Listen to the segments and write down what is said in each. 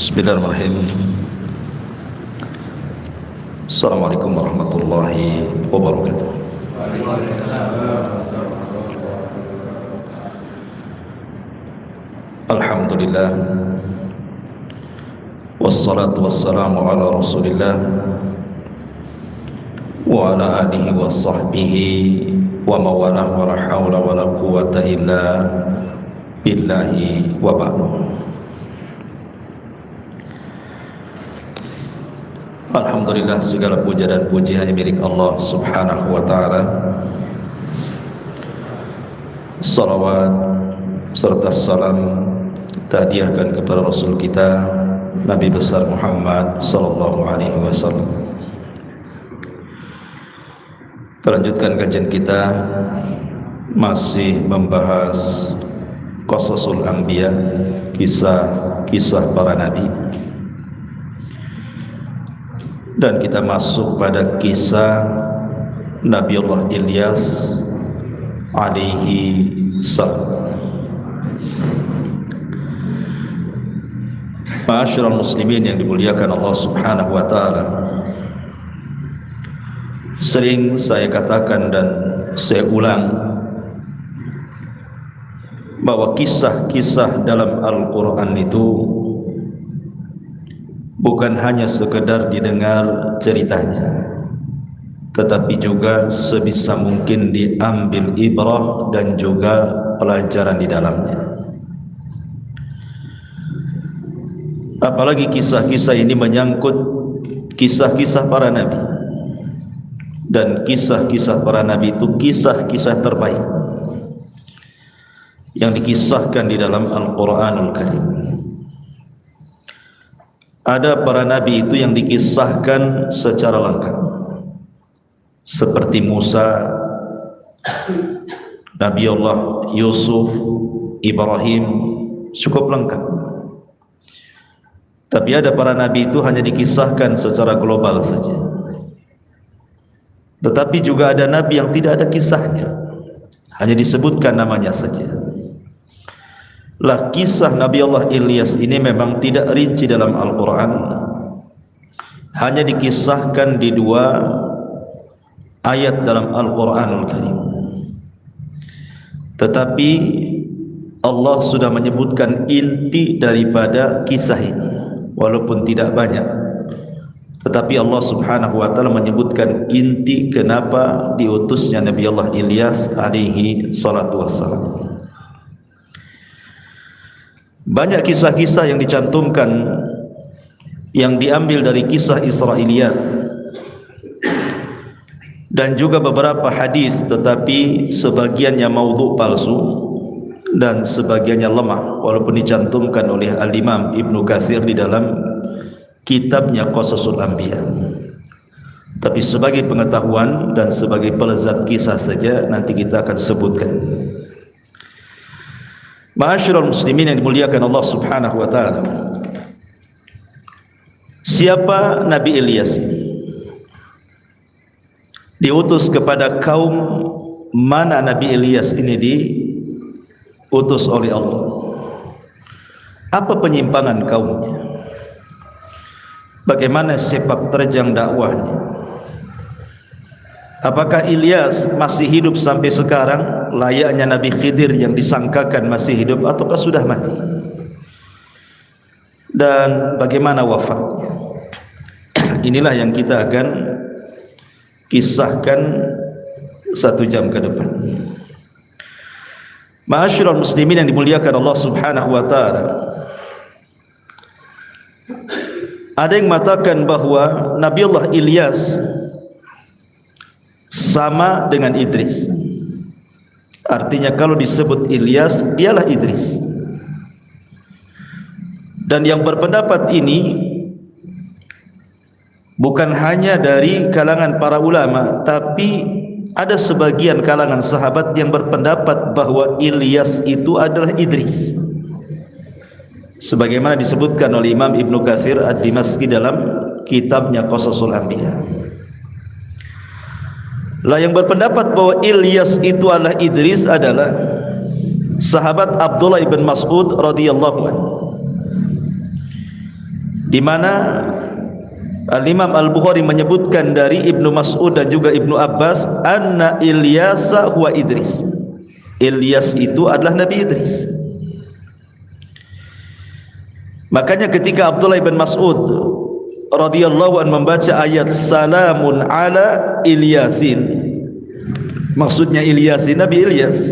Bismillahirrahmanirrahim. Assalamualaikum warahmatullahi wabarakatuh. Alhamdulillah, wassalatu wassalamu ala rasulillah wa ala alihi wa sahbihi wa mawalah wa la hawla wa la quwata illa billahi wa ba'du. Alhamdulillah, segala puja dan puji hanya milik Allah subhanahu wa ta'ala. Salawat serta salam tahdiahkan kepada Rasul kita Nabi besar Muhammad sallallahu alaihi wasallam. Terlanjutkan kajian kita masih membahas Qasasul Anbiya, kisah-kisah para nabi. Dan kita masuk pada kisah Nabiullah Ilyas alaihi salam. Ma'asyiral muslimin yang dimuliakan Allah subhanahu wa ta'ala, sering saya katakan dan saya ulang bahwa kisah-kisah dalam Al-Quran itu bukan hanya sekedar didengar ceritanya, tetapi juga sebisa mungkin diambil ibrah dan juga pelajaran di dalamnya. Apalagi kisah-kisah ini menyangkut kisah-kisah para nabi, dan kisah-kisah para nabi itu kisah-kisah terbaik yang dikisahkan di dalam Al-Quranul Karim. Ada para nabi itu yang dikisahkan secara lengkap, seperti Musa, Nabi Allah Yusuf, Ibrahim, cukup lengkap. Tapi ada para nabi itu hanya dikisahkan secara global saja. Tetapi juga ada nabi yang tidak ada kisahnya, hanya disebutkan namanya saja. Lah, kisah Nabi Allah Ilyas ini memang tidak rinci dalam Al-Quran, hanya dikisahkan di 2 ayat dalam Al-Quranul Karim. Tetapi Allah sudah menyebutkan inti daripada kisah ini, walaupun tidak banyak. Tetapi Allah subhanahu wa ta'ala menyebutkan inti kenapa diutusnya Nabi Allah Ilyas alaihi salatu wassalam. Banyak kisah-kisah yang dicantumkan yang diambil dari kisah Israiliyat dan juga beberapa hadis, tetapi sebagiannya maudhu, palsu, dan sebagiannya lemah, walaupun dicantumkan oleh Al-Imam Ibnu Katsir di dalam kitabnya Qasasul Anbiya. Tapi sebagai pengetahuan dan sebagai pelezat kisah saja, nanti kita akan sebutkan. Ma'asyiral muslimin yang dimuliakan Allah subhanahu wa ta'ala, siapa Nabi Ilyas ini? Diutus kepada kaum mana Nabi Ilyas ini diutus oleh Allah? Apa penyimpangan kaumnya? Bagaimana sepak terjang dakwahnya? Apakah Ilyas masih hidup sampai sekarang layaknya Nabi Khidir yang disangkakan masih hidup, ataukah sudah mati? Dan bagaimana wafatnya? Inilah yang kita akan kisahkan 1 jam ke depan. Ma'asyiral muslimin yang dimuliakan Allah subhanahu wa ta'ala, ada yang mengatakan bahwa Nabiullah Ilyas sama dengan Idris. Artinya kalau disebut Ilyas, dialah Idris. Dan yang berpendapat ini bukan hanya dari kalangan para ulama, tapi ada sebagian kalangan sahabat yang berpendapat bahwa Ilyas itu adalah Idris, sebagaimana disebutkan oleh Imam Ibnu Katsir Ad-Dimashqi dalam kitabnya Qasasul Anbiya. Lah, yang berpendapat bahwa Ilyas itu adalah Idris adalah sahabat Abdullah ibn Mas'ud radhiyallahu anhu. di mana Al-Imam Al-Bukhari menyebutkan dari Ibnu Mas'ud dan juga Ibnu Abbas, anna Ilyasa huwa Idris. Ilyas itu adalah Nabi Idris. Makanya ketika Abdullah bin Mas'ud radhiyallahu anhu membaca ayat salamun ala Ilyasin, maksudnya Ilyasin, Nabi Ilyas,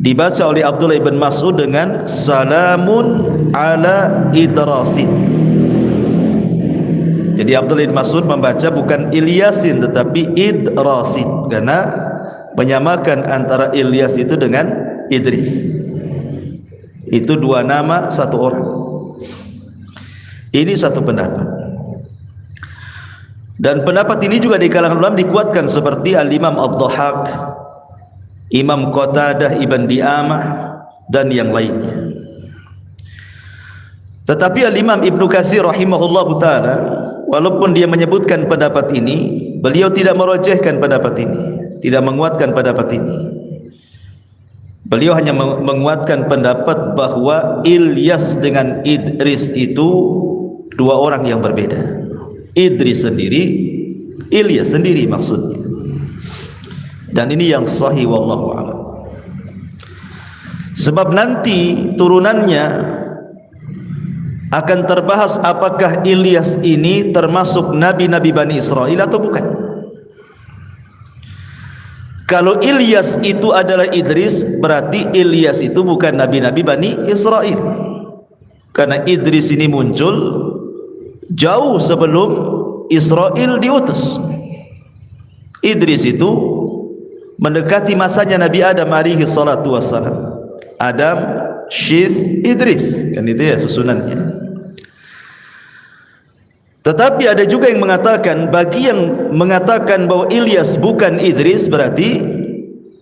dibaca oleh Abdullah bin Mas'ud dengan salamun ala Idrasin. Jadi Abdullah bin Mas'ud membaca bukan Ilyasin tetapi Idrasin, karena menyamakan antara Ilyas itu dengan Idris. Itu dua nama satu orang. Ini satu pendapat. Dan pendapat ini juga di kalangan ulama dikuatkan seperti Al-Imam Ad-Dhahhak, Imam Qatadah Ibn Di'amah dan yang lainnya. Tetapi Al-Imam Ibnu Katsir rahimahullahu taala, walaupun dia menyebutkan pendapat ini, beliau tidak merojehkan pendapat ini, tidak menguatkan pendapat ini. Beliau hanya menguatkan pendapat bahwa Ilyas dengan Idris itu dua orang yang berbeda. Idris sendiri, Ilyas sendiri maksudnya. Dan ini yang sahih wallahu a'lam. Sebab nanti turunannya akan terbahas apakah Ilyas ini termasuk nabi-nabi Bani Israel atau bukan. Kalau Ilyas itu adalah Idris, berarti Ilyas itu bukan nabi-nabi Bani Israel, karena Idris ini muncul jauh sebelum Israel diutus. Idris itu mendekati masanya Nabi Adam alaihi salatu wassalam. Adam, Syith, Idris, kan itu ya susunannya. Tetapi ada juga yang mengatakan, bagi yang mengatakan bahwa Ilyas bukan Idris, berarti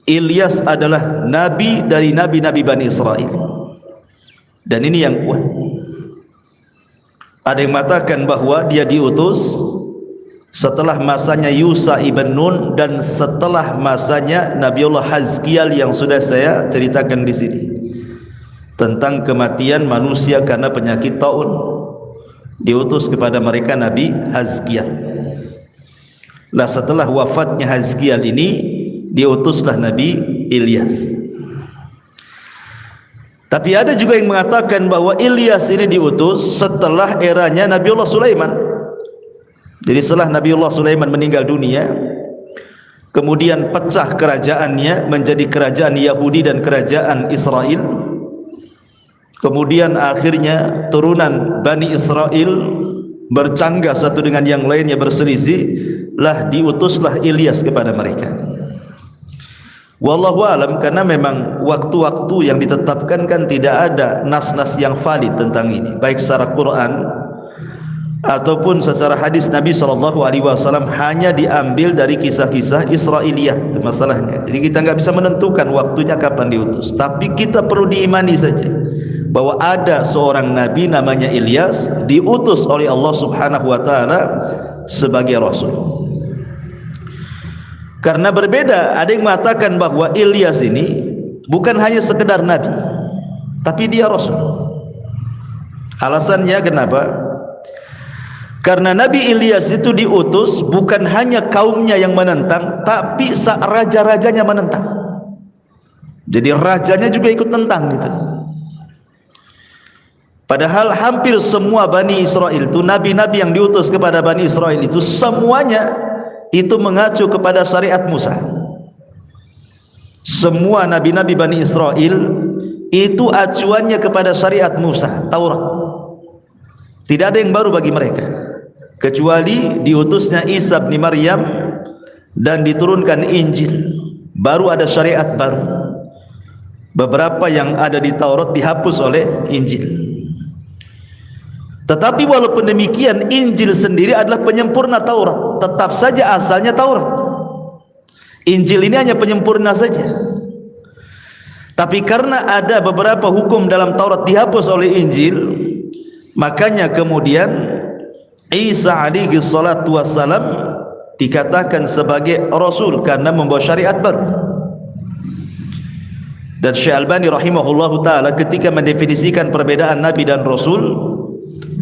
Ilyas adalah nabi dari nabi-nabi Bani Israel. Dan ini yang kuat. Ada yang mengatakan bahwa dia diutus setelah masanya Yusa ibn Nun dan setelah masanya Nabiullah Hazkiel yang sudah saya ceritakan di sini, tentang kematian manusia karena penyakit taun. Diutus kepada mereka Nabi Hazkiel. Lah setelah wafatnya Hazkiel ini, diutuslah Nabi Ilyas. Tapi ada juga yang mengatakan bahwa Ilyas ini diutus setelah eranya Nabiullah Sulaiman. Jadi setelah Nabiullah Sulaiman meninggal dunia, kemudian pecah kerajaannya menjadi kerajaan Yahudi dan kerajaan Israel. Kemudian akhirnya turunan Bani Israel bercanggah satu dengan yang lainnya, berselisih, lah diutuslah Ilyas kepada mereka. Wallahu alam, karena memang waktu-waktu yang ditetapkan kan tidak ada nas-nas yang valid tentang ini, baik secara Quran ataupun secara hadis Nabi SAW, hanya diambil dari kisah-kisah Israiliyat. Itu masalahnya. Jadi kita nggak bisa menentukan waktunya kapan diutus, tapi kita perlu diimani saja bahwa ada seorang nabi namanya Ilyas, diutus oleh Allah Subhanahu wa taala sebagai rasul. Karena berbeda, ada yang mengatakan bahwa Ilyas ini bukan hanya sekedar nabi, tapi dia rasul. Alasannya kenapa? Karena Nabi Ilyas itu diutus bukan hanya kaumnya yang menentang, tapi raja-rajanya menentang. Jadi rajanya juga ikut tentang gitu. Padahal hampir semua Bani Israel itu, nabi-nabi yang diutus kepada Bani Israel itu, semuanya itu mengacu kepada syariat Musa. Semua nabi-nabi Bani Israel itu acuannya kepada syariat Musa, Taurat. Tidak ada yang baru bagi mereka, kecuali diutusnya Isa bin Maryam dan diturunkan Injil, baru ada syariat baru. Beberapa yang ada di Taurat dihapus oleh Injil. Tetapi walaupun demikian, Injil sendiri adalah penyempurna Taurat. Tetap saja asalnya Taurat. Injil ini hanya penyempurna saja. Tapi karena ada beberapa hukum dalam Taurat dihapus oleh Injil, makanya kemudian Isa alaihi salatu wassalam dikatakan sebagai Rasul karena membawa syariat baru. Dan Syekh Albani rahimahullahu ta'ala ketika mendefinisikan perbedaan Nabi dan Rasul,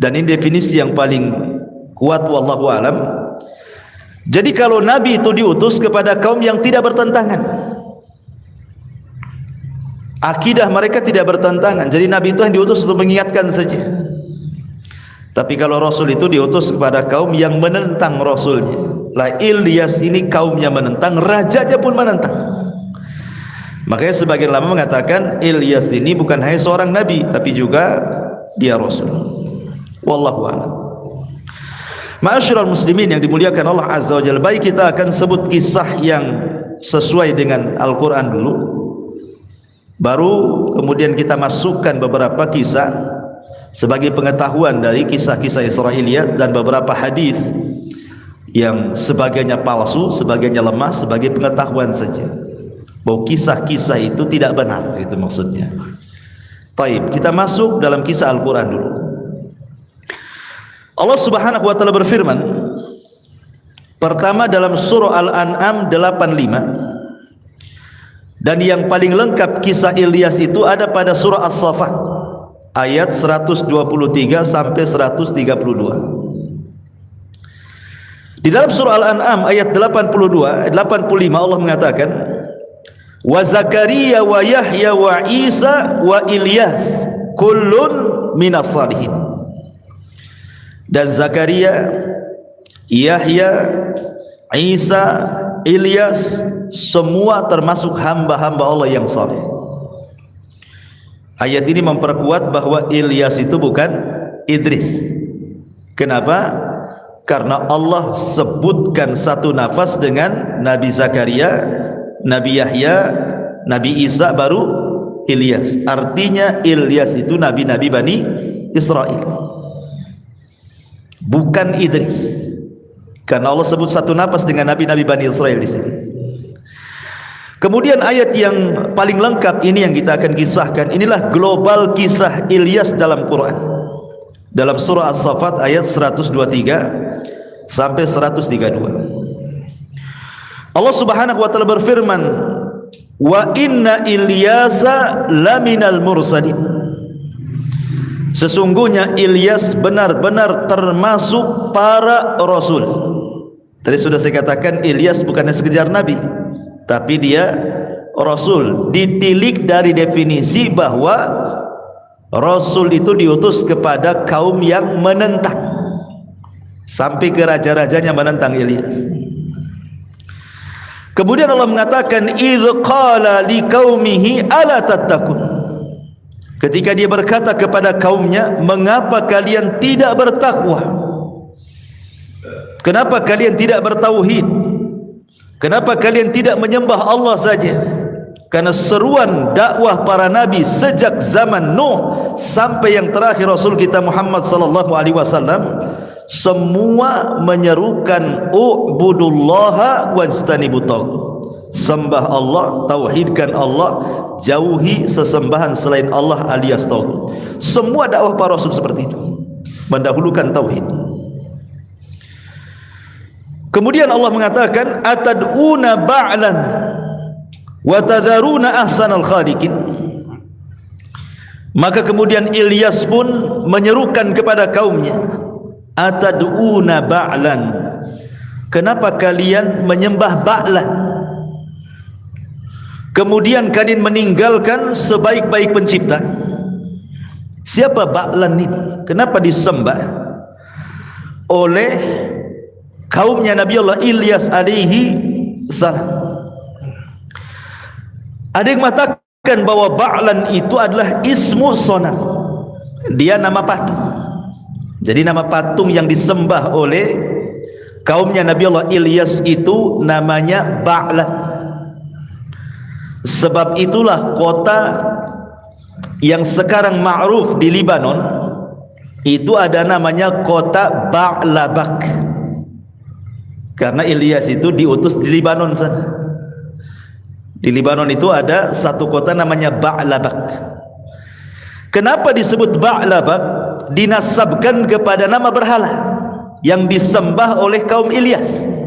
Dan ini definisi yang paling kuat wallahu alam. Jadi kalau Nabi itu diutus kepada kaum yang tidak bertentangan, akidah mereka tidak bertentangan, jadi Nabi itu yang diutus untuk mengingatkan saja. Tapi kalau Rasul itu diutus kepada kaum yang menentang Rasulnya. Lah Ilyas ini kaumnya menentang, rajanya pun menentang. Makanya sebagian ulama mengatakan Ilyas ini bukan hanya seorang Nabi, tapi juga dia Rasul. Wallahu a'lam. Ma'asyiral muslimin yang dimuliakan Allah Azza wa Jalla, baik kita akan sebut kisah yang sesuai dengan Al-Quran dulu, baru kemudian kita masukkan beberapa kisah sebagai pengetahuan dari kisah-kisah Israiliyat dan beberapa hadis yang sebagiannya palsu, sebagiannya lemah, sebagai pengetahuan saja bahwa kisah-kisah itu tidak benar, itu maksudnya. Taib, kita masuk dalam kisah Al-Quran dulu. Allah Subhanahu wa taala berfirman pertama dalam surah Al-An'am 85, dan yang paling lengkap kisah Ilyas itu ada pada surah As-Saffat ayat 123 sampai 132. Di dalam surah Al-An'am ayat 85 Allah mengatakan wa Zakaria wa Yahya wa Isa wa Ilyas kullun minas salihin. Dan Zakaria, Yahya, Isa, Ilyas semua termasuk hamba-hamba Allah yang saleh. Ayat ini memperkuat bahwa Ilyas itu bukan Idris. Kenapa? Karena Allah sebutkan satu nafas dengan Nabi Zakaria, Nabi Yahya, Nabi Isa, baru Ilyas. Artinya Ilyas itu nabi-nabi Bani Israel, bukan Idris. Karena Allah sebut satu nafas dengan nabi-nabi Bani Israel di sini. Kemudian ayat yang paling lengkap ini yang kita akan kisahkan, inilah global kisah Ilyas dalam Quran. Dalam surah As-Saffat ayat 123 sampai 132. Allah Subhanahu wa taala berfirman, "Wa inna Ilyasa laminal mursalin." Sesungguhnya Ilyas benar-benar termasuk para rasul. Tadi sudah saya katakan Ilyas bukannya sekedar nabi, tapi dia rasul. Ditilik dari definisi bahwa rasul itu diutus kepada kaum yang menentang, sampai ke raja-rajanya menentang Ilyas. Kemudian Allah mengatakan idz qala liqaumihi ala tattaqun. Ketika dia berkata kepada kaumnya, mengapa kalian tidak bertakwa? Kenapa kalian tidak bertauhid? Kenapa kalian tidak menyembah Allah saja? Karena seruan dakwah para nabi sejak zaman Nuh sampai yang terakhir Rasul kita Muhammad sallallahu alaihi wasallam, semua menyerukan u'budullaha wajtanibut taghut. Sembah Allah, tauhidkan Allah, jauhi sesembahan selain Allah alias taghut. Semua dakwah para rasul seperti itu, mendahulukan tauhid. Kemudian Allah mengatakan atad'una ba'lan wa tadharuna ahsanal khaliqin. Maka kemudian Ilyas pun menyerukan kepada kaumnya, atad'una ba'lan, kenapa kalian menyembah ba'lan? Kemudian kalian meninggalkan sebaik-baik pencipta. Siapa ba'lan ini? Kenapa disembah oleh kaumnya Nabi Allah Ilyas alaihi salam? Ada yang mengatakan bahwa ba'lan itu adalah ismu sonam, dia nama patung. Jadi nama patung yang disembah oleh kaumnya Nabi Allah Ilyas itu namanya ba'lan. Sebab itulah kota yang sekarang ma'ruf di Libanon itu ada namanya kota Ba'labak, karena Ilyas itu diutus di Libanon sana. Di Libanon itu ada satu kota namanya Ba'labak. Kenapa disebut Ba'labak? Dinasabkan kepada nama berhala yang disembah oleh kaum Ilyas.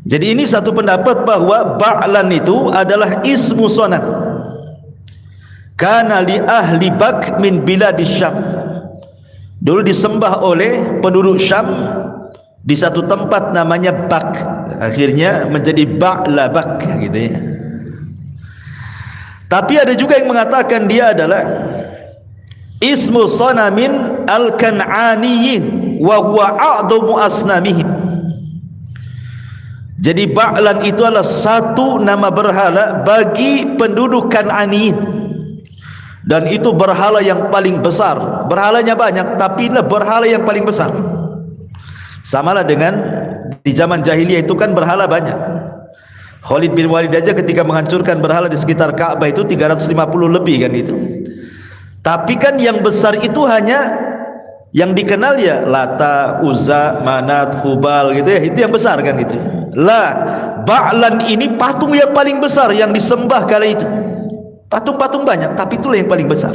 Jadi ini satu pendapat bahwa Ba'lan itu adalah ismu sonam. Kana li ahli Bak min biladis Syam. Dulu disembah oleh penduduk Syam di satu tempat namanya Bak, akhirnya menjadi Ba'labak gitu ya. Tapi ada juga yang mengatakan dia adalah ismu sanamin al-kan'aniyin wa huwa a'dhamu asnamihim. Jadi Ba'lan itu adalah satu nama berhala bagi penduduk Kan'aniyin, dan itu berhala yang paling besar. Berhalanya banyak, tapi inilah berhala yang paling besar. Samalah dengan di zaman jahiliyah itu kan berhala banyak. Khalid bin Walid aja ketika menghancurkan berhala di sekitar Ka'bah itu 350 lebih kan itu. Tapi kan yang besar itu hanya yang dikenal ya Lata, Uzza, Manat, Hubal gitu ya, itu yang besar kan itu. Lah, Ba'lan ini patung yang paling besar yang disembah kala itu. Patung-patung banyak, tapi itulah yang paling besar.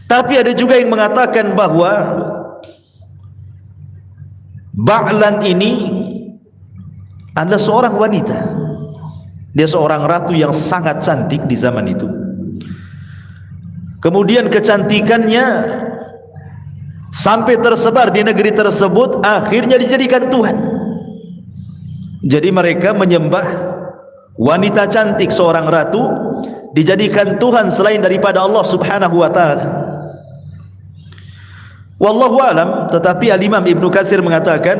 Tapi ada juga yang mengatakan bahwa Ba'lan ini adalah seorang wanita. Dia seorang ratu yang sangat cantik di zaman itu. Kemudian kecantikannya sampai tersebar di negeri tersebut, akhirnya dijadikan Tuhan. Jadi mereka menyembah wanita cantik, seorang ratu dijadikan Tuhan selain daripada Allah subhanahu wa ta'ala. Wallahu alam. Tetapi Al-Imam Ibnu Katsir mengatakan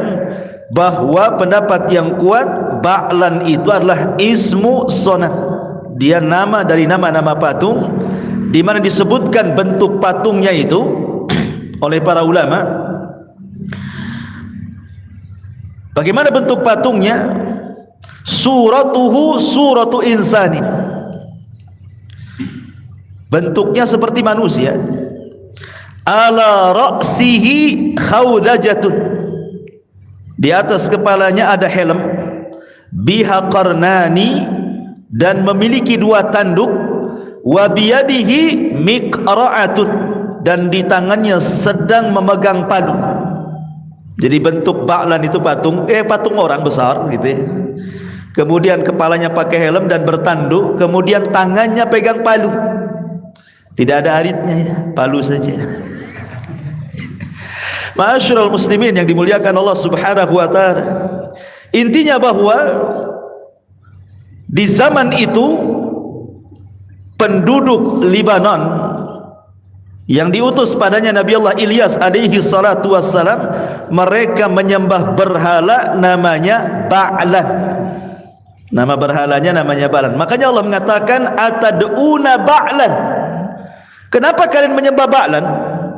bahwa pendapat yang kuat, Ba'lan itu adalah ismu sonam. Dia nama dari nama-nama patung, di mana disebutkan bentuk patungnya itu oleh para ulama. Bagaimana bentuk patungnya? Suratuhu suratu insani. Bentuknya seperti manusia. Ala ra'sihi khawdajatun. Di atas kepalanya ada helm. Biha qarnani, dan memiliki dua tanduk. Wa biyadihi miqra'atun, dan di tangannya sedang memegang padu. Jadi bentuk Ba'lan itu patung orang besar gitu ya. Kemudian kepalanya pakai helm dan bertanduk, kemudian tangannya pegang palu. Tidak ada aritnya ya, palu saja. Ma'asyiral muslimin yang dimuliakan Allah Subhanahu wa taala. Intinya bahwa di zaman itu penduduk Libanon yang diutus padanya Nabi Allah Ilyas alaihi salatu wassalam, mereka menyembah berhala namanya Ba'lan. Nama berhalanya namanya Ba'lan. Makanya Allah mengatakan atad'una Ba'lan. Kenapa kalian menyembah Ba'lan?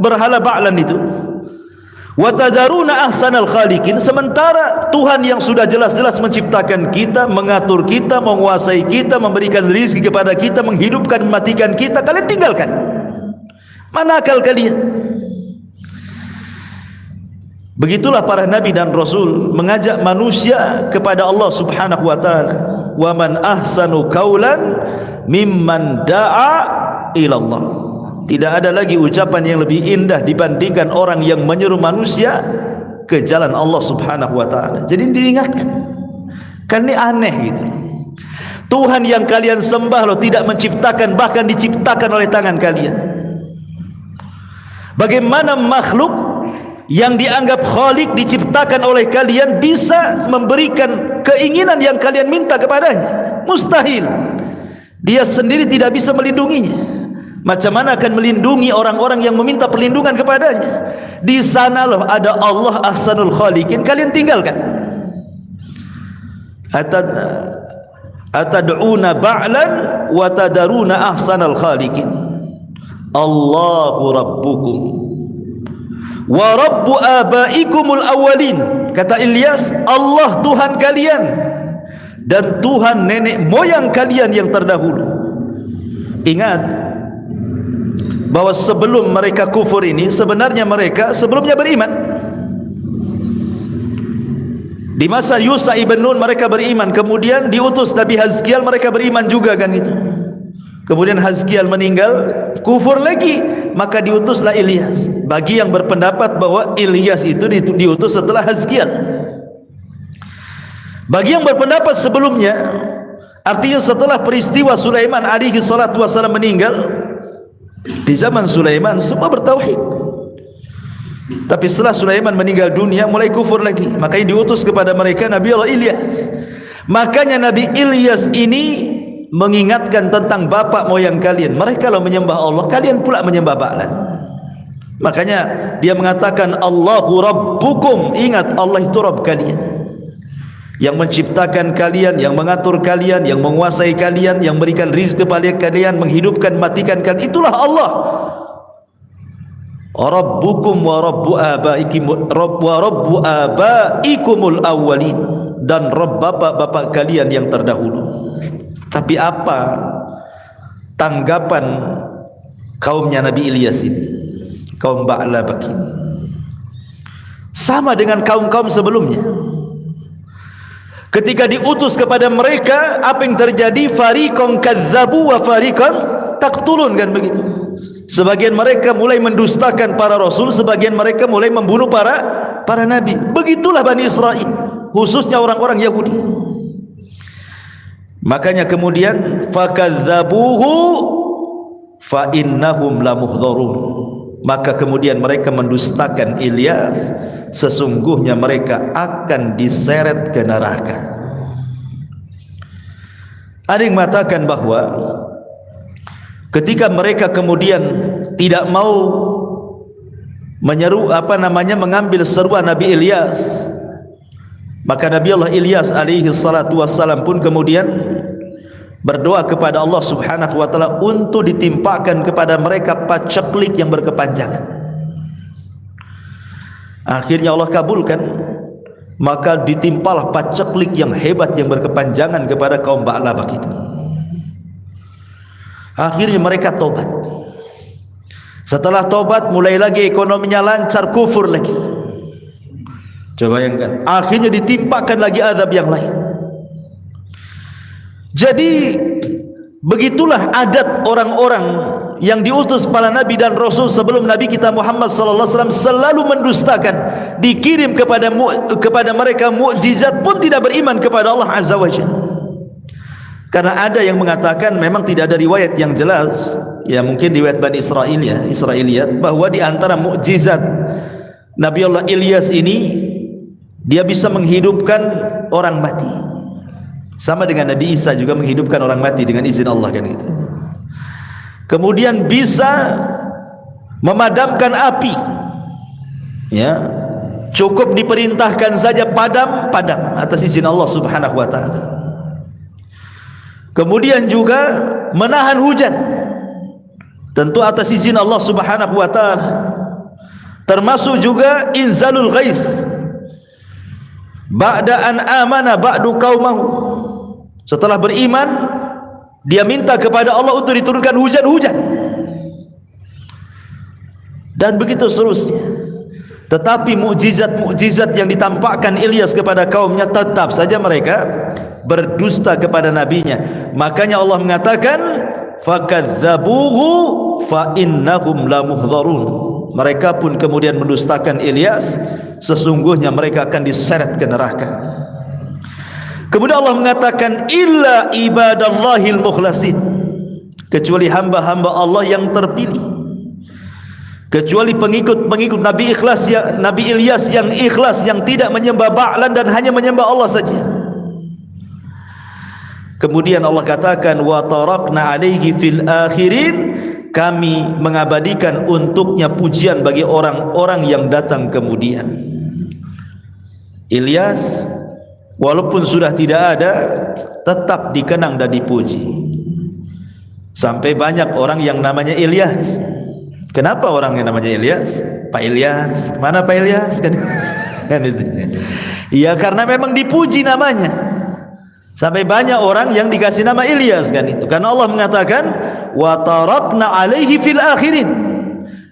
Berhala Ba'lan itu. Wa tadaruna ahsanal khaliqin, sementara Tuhan yang sudah jelas-jelas menciptakan kita, mengatur kita, menguasai kita, memberikan rezeki kepada kita, menghidupkan, mematikan kita, kalian tinggalkan. Mana akal kalian? Begitulah para nabi dan rasul mengajak manusia kepada Allah Subhanahu wa taala. Wa man ahsanu qaulan mimman da'a ila Allah. Tidak ada lagi ucapan yang lebih indah dibandingkan orang yang menyeru manusia ke jalan Allah Subhanahu wa taala. Jadi diingatkan. Kan ini aneh gitu. Tuhan yang kalian sembah loh tidak menciptakan, bahkan diciptakan oleh tangan kalian. Bagaimana makhluk yang dianggap khalik diciptakan oleh kalian bisa memberikan keinginan yang kalian minta kepadanya? Mustahil. Dia sendiri tidak bisa melindunginya. Macam mana akan melindungi orang-orang yang meminta perlindungan kepadanya? Di sana loh ada Allah ahsanul khaliqin, kalian tinggalkan. Atad'una ba'lan wa tadaruna ahsanal khaliqin. Allahu rabbukum wa rabbu abaikumul awwalin. Kata Ilyas, Allah Tuhan kalian dan Tuhan nenek moyang kalian yang terdahulu. Ingat bahwa sebelum mereka kufur ini, sebenarnya mereka sebelumnya beriman. Di masa Yusa ibn Nun mereka beriman, kemudian diutus Nabi Hazkiel, mereka beriman juga kan itu. Kemudian Hazkiel meninggal, kufur lagi, maka diutuslah Ilyas. Bagi yang berpendapat bahwa Ilyas itu diutus setelah Hazkiel. Bagi yang berpendapat sebelumnya, artinya setelah peristiwa Sulaiman alaihi salatu wasallam meninggal, di zaman Sulaiman semua bertauhid. Tapi setelah Sulaiman meninggal dunia, mulai kufur lagi. Makanya diutus kepada mereka Nabi Allah Ilyas. Makanya Nabi Ilyas ini mengingatkan tentang bapak moyang kalian. Mereka kalau menyembah Allah, kalian pula menyembah Ba'lan. Makanya dia mengatakan Allahu Rabbukum. Ingat, Allah itu Rabb kalian, yang menciptakan kalian, yang mengatur kalian, yang menguasai kalian, yang memberikan rizki kepada kalian, menghidupkan, matikan kalian. Itulah Allah. Rabbukum wa rabbu abaikumul awwalin, dan Rabb bapak-bapak kalian yang terdahulu. Tapi apa tanggapan kaumnya Nabi Ilyas ini, kaum Ba'labak ini? Sama dengan kaum-kaum sebelumnya. Ketika diutus kepada mereka, apa yang terjadi? Fariqan kadzabu wa fariqan taqtulun, kan begitu. Sebagian mereka mulai mendustakan para rasul, sebagian mereka mulai membunuh para nabi. Begitulah Bani Israel, khususnya orang-orang Yahudi. Makanya kemudian fakadzabuhu fa innahum lamuhdharun. Maka kemudian mereka mendustakan Ilyas, sesungguhnya mereka akan diseret ke neraka. Ada yang mengatakan bahwa ketika mereka kemudian tidak mau mengambil seruan Nabi Ilyas, maka Nabi Allah Ilyas alaihi salatu wassalam pun kemudian berdoa kepada Allah subhanahu wa ta'ala untuk ditimpakan kepada mereka paceklik yang berkepanjangan. Akhirnya Allah kabulkan, maka ditimpalah paceklik yang hebat yang berkepanjangan kepada kaum Ba'labak itu. Akhirnya mereka tobat. Setelah tobat, mulai lagi ekonominya lancar, kufur lagi. Coba bayangkan, akhirnya ditimpakan lagi azab yang lain. Jadi begitulah adat orang-orang yang diutus para nabi dan rasul sebelum Nabi kita Muhammad sallallahu alaihi wasallam, selalu mendustakan. Dikirim kepada mereka mukjizat pun tidak beriman kepada Allah azza wajalla. Karena ada yang mengatakan, memang tidak ada riwayat yang jelas, ya mungkin riwayat Bani Israel, ya Israiliyat, bahwa di antara mukjizat Nabi Allah Ilyas ini, dia bisa menghidupkan orang mati. Sama dengan Nabi Isa juga menghidupkan orang mati dengan izin Allah, kan gitu. Kemudian bisa memadamkan api, ya cukup diperintahkan saja padam atas izin Allah subhanahu wa ta'ala. Kemudian juga menahan hujan, tentu atas izin Allah subhanahu wa ta'ala. Termasuk juga inzalul ghaith ba'da an amana ba'du qaumahu. Setelah beriman, dia minta kepada Allah untuk diturunkan hujan-hujan, dan begitu seterusnya. Tetapi mukjizat-mukjizat yang ditampakkan Ilyas kepada kaumnya, tetap saja mereka berdusta kepada nabinya. Makanya Allah mengatakan fakadzabuhu fa innahum lamuhdharun. Mereka pun kemudian mendustakan Ilyas, sesungguhnya mereka akan diseret ke neraka. Kemudian Allah mengatakan illa ibadallahil mukhlasin, kecuali hamba-hamba Allah yang terpilih, kecuali pengikut-pengikut Nabi Ilyas yang ikhlas, yang tidak menyembah Ba'lan dan hanya menyembah Allah saja. Kemudian Allah katakan wa tarakna alaihi fil akhirin, kami mengabadikan untuknya pujian bagi orang-orang yang datang kemudian. Ilyas walaupun sudah tidak ada, tetap dikenang dan dipuji. Sampai banyak orang yang namanya Ilyas. Kenapa orang yang namanya Ilyas? Pak Ilyas, mana Pak Ilyas? Kan itu. Ya karena memang dipuji namanya. Sampai banyak orang yang dikasih nama Ilyas, kan itu. Karena Allah mengatakan wa tarakna alaihi fil akhirin,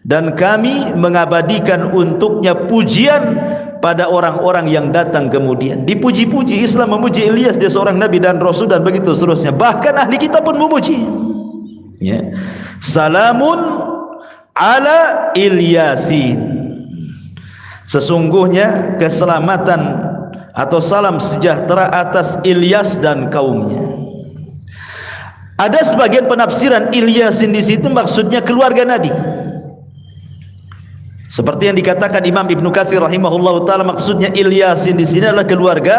dan kami mengabadikan untuknya pujian pada orang-orang yang datang kemudian. Dipuji-puji. Islam memuji Ilyas, dia seorang nabi dan rasul, dan begitu seterusnya. Bahkan ahli kitab pun memuji, ya. Salamun ala Ilyasin, sesungguhnya keselamatan atau salam sejahtera atas Ilyas dan kaumnya. Ada sebagian penafsiran Ilyasin di situ maksudnya keluarga Nabi. Seperti yang dikatakan Imam Ibnu Katsir rahimahullahu taala, maksudnya Ilyasin di sini adalah keluarga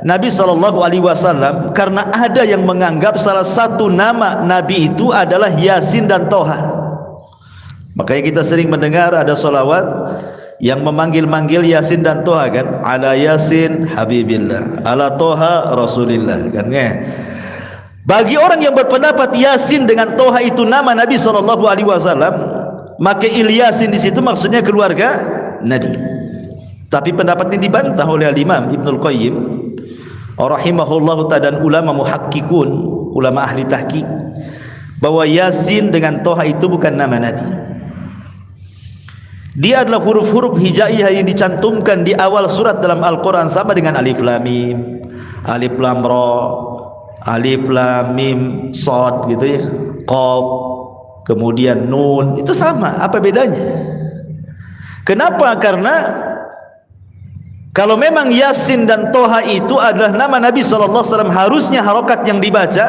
Nabi SAW, karena ada yang menganggap salah satu nama Nabi itu adalah Yasin dan Toha. Makanya kita sering mendengar ada solawat yang memanggil-manggil Yasin dan Toha kan, ala Yasin Habibillah, ala Toha Rasulillah kan ya. Bagi orang yang berpendapat Yasin dengan Toha itu nama Nabi SAW, maka Ilyasin di situ maksudnya keluarga Nabi. Tapi pendapat ini dibantah oleh Imam Ibnul Qayyim rahimahullahu ta'ala dan ulama muhakkikun, ulama ahli tahqiq, bahwa Yasin dengan Toha itu bukan nama Nabi. Dia adalah huruf-huruf hijaiyah yang dicantumkan di awal surat dalam Al-Quran, sama dengan alif lam mim, alif lam ra, alif lam mim sad gitu ya, qaf, kemudian nun, itu sama. Apa bedanya? Kenapa? Karena kalau memang Yasin dan Toha itu adalah nama Nabi SAW, harusnya harokat yang dibaca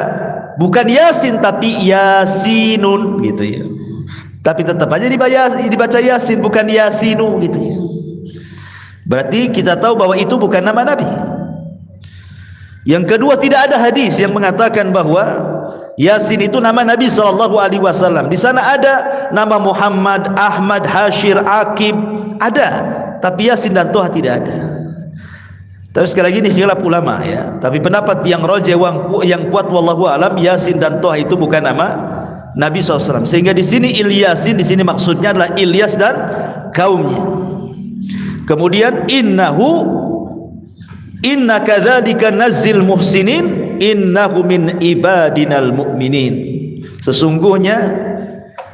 bukan Yasin tapi Yasinun gitu ya. Tapi tetap aja dibaca Yasin, bukan Yasinu gitu ya. Berarti kita tahu bahwa itu bukan nama Nabi. Yang kedua, tidak ada hadis yang mengatakan bahwa Yasin itu nama Nabi SAW. Di sana ada nama Muhammad, Ahmad, Hashir, Akib, ada, tapi Yasin dan Toha tidak ada. Tapi sekali lagi ini khilaf ulama ya. Tapi pendapat yang rajih, yang kuat wallahu alam, Yasin dan Toha itu bukan nama Nabi SAW. Sehingga di sini Ilyasin di sini maksudnya adalah Ilyas dan kaumnya. Kemudian inna kadzalika nazzil muhsinin innahu min ibadinal mu'minin. Sesungguhnya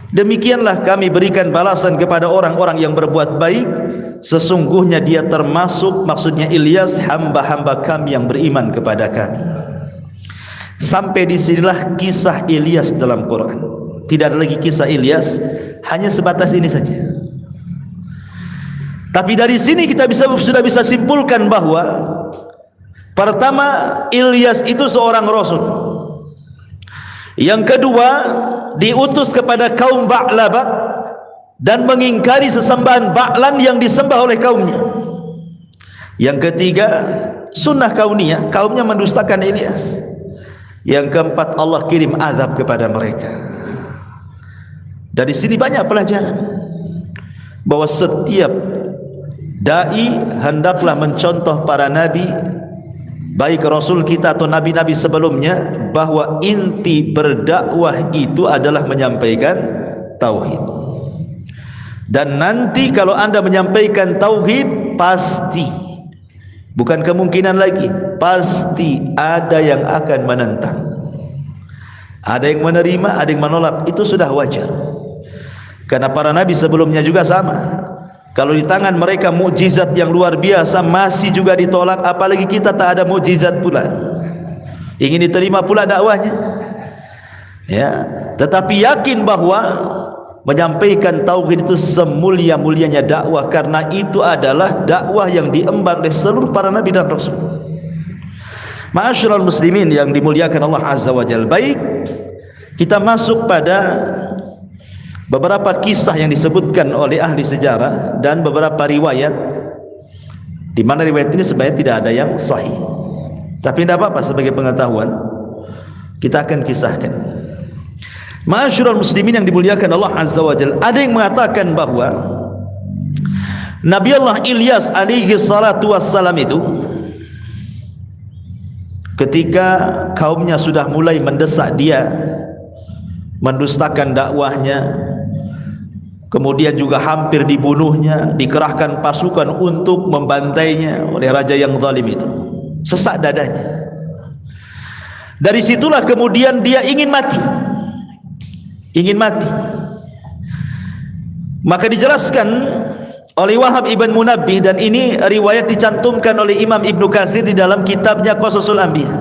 demikianlah kami berikan balasan kepada orang-orang yang berbuat baik. Sesungguhnya dia termasuk, maksudnya Ilyas, hamba-hamba kami yang beriman kepada kami. Sampai disinilah kisah Ilyas dalam Quran. Tidak ada lagi kisah Ilyas, hanya sebatas ini saja. Tapi dari sini kita sudah bisa simpulkan bahwa pertama, Ilyas itu seorang rasul. Yang kedua, diutus kepada kaum Ba'labak dan mengingkari sesembahan Ba'lan yang disembah oleh kaumnya. Yang ketiga, sunnah kauniyah, kaumnya mendustakan Ilyas. Yang keempat, Allah kirim azab kepada mereka. Dari sini banyak pelajaran bahwa setiap dai hendaklah mencontoh para nabi, baik rasul kita atau nabi-nabi sebelumnya, bahwa inti berdakwah itu adalah menyampaikan tauhid. Dan nanti kalau anda menyampaikan tauhid, pasti, bukan kemungkinan lagi, pasti ada yang akan menentang. Ada yang menerima, ada yang menolak. Itu sudah wajar. Karena para nabi sebelumnya juga sama. Kalau di tangan mereka mukjizat yang luar biasa masih juga ditolak, apalagi kita tak ada mukjizat pula. Ingin diterima pula dakwahnya. Ya, tetapi yakin bahwa menyampaikan tauhid itu semulia-mulianya dakwah, karena itu adalah dakwah yang diemban oleh seluruh para nabi dan rasul. Ma'asyiral muslimin yang dimuliakan Allah Azza wa Jalla. Baik, kita masuk pada beberapa kisah yang disebutkan oleh ahli sejarah dan beberapa riwayat, di mana riwayat ini sebenarnya tidak ada yang sahih. Tapi tidak apa-apa, sebagai pengetahuan kita akan kisahkan. Ma'asyiral muslimin yang dimuliakan Allah Azza wa Jalla, ada yang mengatakan bahwa Nabi Allah Ilyas alaihi salatu wassalam itu ketika kaumnya sudah mulai mendesak dia, mendustakan dakwahnya, kemudian juga hampir dibunuhnya, dikerahkan pasukan untuk membantainya oleh raja yang zalim itu, sesak dadanya. Dari situlah kemudian dia ingin mati. Maka dijelaskan oleh Wahab ibn Munabbih, dan ini riwayat dicantumkan oleh Imam Ibnu Katsir di dalam kitabnya Qasasul Anbiya,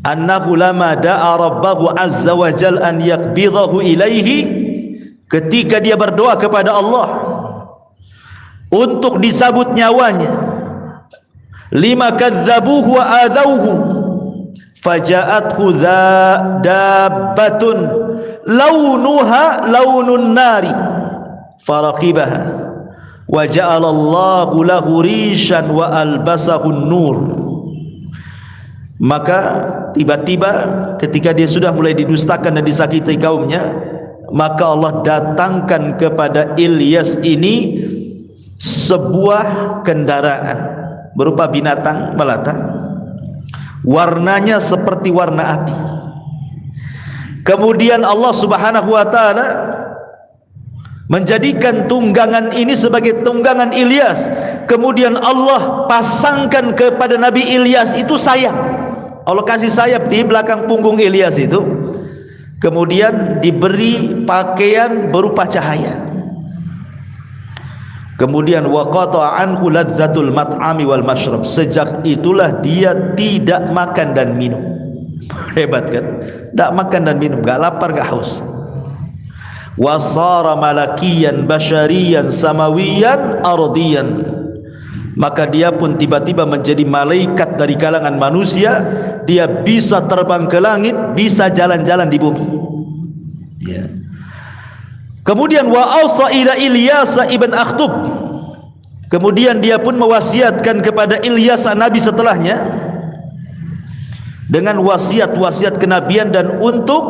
annahu lama da'a rabbahu azza wa jal an yaqbidahu ilaihi, ketika dia berdoa kepada Allah untuk dicabut nyawanya, lima kadzabuhu wa adzauhu, faja'athu dabbatun launuha launun nari faraqibaha wa ja'alallahu lahu rishan wa albasahu nur. Maka tiba-tiba ketika dia sudah mulai didustakan dan disakiti kaumnya, maka Allah datangkan kepada Ilyas ini sebuah kendaraan berupa binatang melata, warnanya seperti warna api. Kemudian Allah Subhanahu wa taala menjadikan tunggangan ini sebagai tunggangan Ilyas. Kemudian Allah pasangkan kepada Nabi Ilyas itu sayap. Allah kasih sayap di belakang punggung Ilyas itu. Kemudian diberi pakaian berupa cahaya. Kemudian waqata anhu ladzatul mat'ami wal mashrab. Sejak itulah dia tidak makan dan minum. Hebat kan? Tak makan dan minum, gak lapar gak haus. Wasara malakiyan basyariyan samawiyan ardiyan. Maka dia pun tiba-tiba menjadi malaikat dari kalangan manusia. Dia bisa terbang ke langit, bisa jalan-jalan di bumi. Ya. Kemudian wa ausa ila Ilyas ibn Akhtub. Kemudian dia pun mewasiatkan kepada Ilyas nabi setelahnya dengan wasiat-wasiat kenabian dan untuk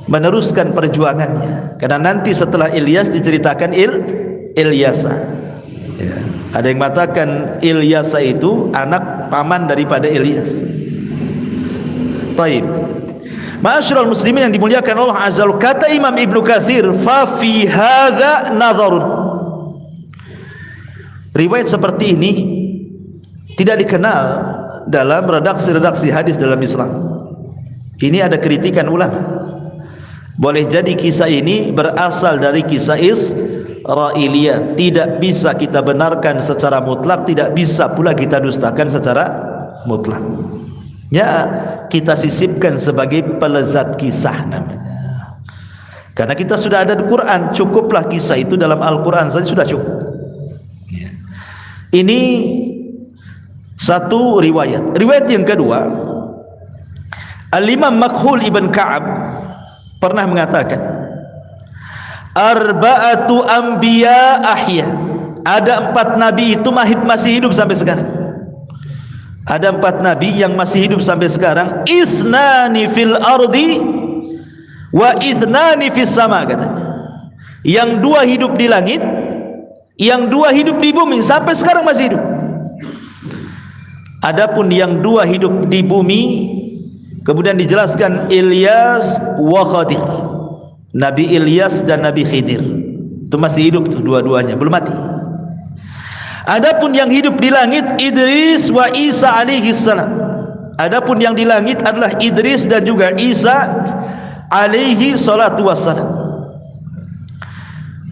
meneruskan perjuangannya. Karena nanti setelah Ilyas diceritakan Ilyasa. Ya. Ada yang mengatakan Ilyasa itu anak paman daripada Ilyas. Baik. Ma'asyiral muslimin yang dimuliakan Allah Azza wa Jalla, kata Imam Ibnu Katsir, fa fi hadza nazarun. Riwayat seperti ini tidak dikenal dalam redaksi-redaksi hadis dalam Islam. Ini ada kritikan ulama. Boleh jadi kisah ini berasal dari kisah Israiliyah, tidak bisa kita benarkan secara mutlak, tidak bisa pula kita dustakan secara mutlak. Ya, kita sisipkan sebagai pelezat kisah namanya. Karena kita sudah ada di Quran, cukuplah kisah itu dalam Al-Quran saja sudah cukup. Ya. Ini satu riwayat. Riwayat yang kedua, Al-Imam Makhul ibn Ka'ab pernah mengatakan, arba'atu anbiya ahya. Ada 4 nabi itu masih hidup sampai sekarang. Ada 4 nabi yang masih hidup sampai sekarang. Ithnani fil ardi wa ithnani fis sama, katanya. Yang 2 hidup di langit, yang 2 hidup di bumi, sampai sekarang masih hidup. Adapun yang 2 hidup di bumi, kemudian dijelaskan Ilyas wa Khadir. Nabi Ilyas dan Nabi Khidir itu masih hidup tuh, dua-duanya belum mati. Adapun yang hidup di langit Idris wa Isa alaihi salam. Adapun yang di langit adalah Idris dan juga Isa alaihi salatu wassalam.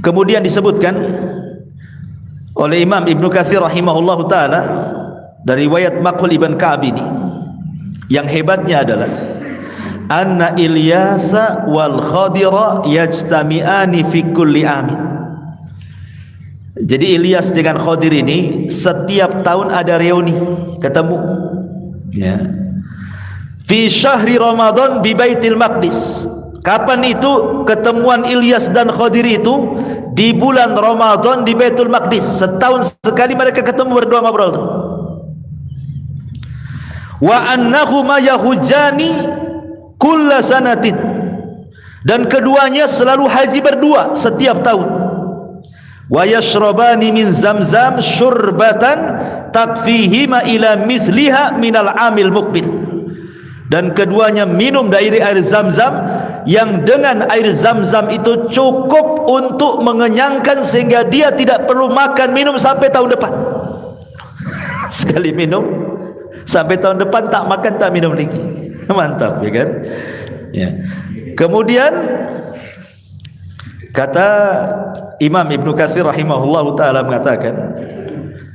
Kemudian disebutkan oleh Imam Ibnu Katsir rahimahullahu taala dari riwayat Makhul ibn Ka'ab ini, yang hebatnya adalah anna Ilyasa wal Khadira yajtami'ani fi kulli amin. Jadi Ilyas dengan Khadir ini setiap tahun ada reuni, ketemu. Ya. Fi syahri Ramadan bi Baitil Maqdis. Kapan itu ketemuan Ilyas dan Khadir itu? Di bulan Ramadan di Baitul Maqdis. Setahun sekali mereka ketemu berdua ngobrol tuh. Wa annahuma yahujani kulla sanatin. Dan keduanya selalu haji berdua setiap tahun. Wa yashrabani min zamzam syurbatan takfihima ila mithliha minal amil muqbil. Dan keduanya minum dari air zam-zam yang dengan air zam-zam itu cukup untuk mengenyangkan sehingga dia tidak perlu makan minum sampai tahun depan. Sekali minum sampai tahun depan tak makan tak minum lagi. Mantap, ya kan? Ya. Kemudian kata Imam Ibnu Katsir rahimahullahu taala mengatakan,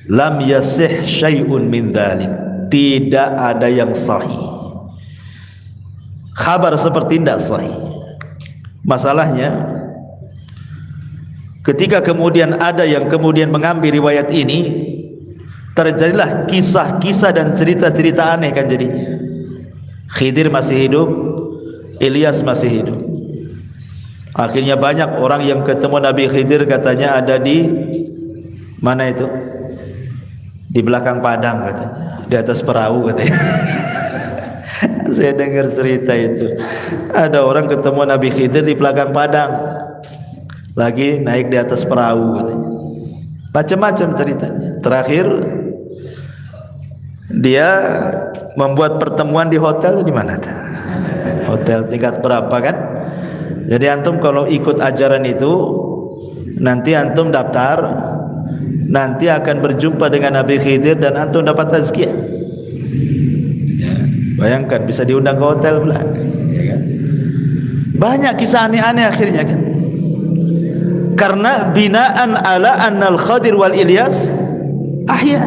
lam yasih syai'un min dzalik. Tidak ada yang sahih. Kabar seperti tidak sahih. Masalahnya ketika kemudian ada yang kemudian mengambil riwayat ini, terjadilah kisah-kisah dan cerita-cerita aneh kan jadinya. Khidir masih hidup, Ilyas masih hidup. Akhirnya banyak orang yang ketemu Nabi Khidir katanya ada di mana itu? Di belakang padang katanya, di atas perahu katanya. Saya dengar cerita itu. Ada orang ketemu Nabi Khidir di belakang padang, lagi naik di atas perahu katanya. Macam-macam ceritanya. Terakhir dia membuat pertemuan di hotel di mana? Hotel tingkat berapa kan? Jadi antum kalau ikut ajaran itu, nanti antum daftar, nanti akan berjumpa dengan Nabi Khidir dan antum dapat tazkiyah. Ya, bayangkan bisa diundang ke hotel pula, ya kan? Banyak kisah aneh-aneh akhirnya kan. Karena binaan ala annal Khadir wal Ilyas ahya.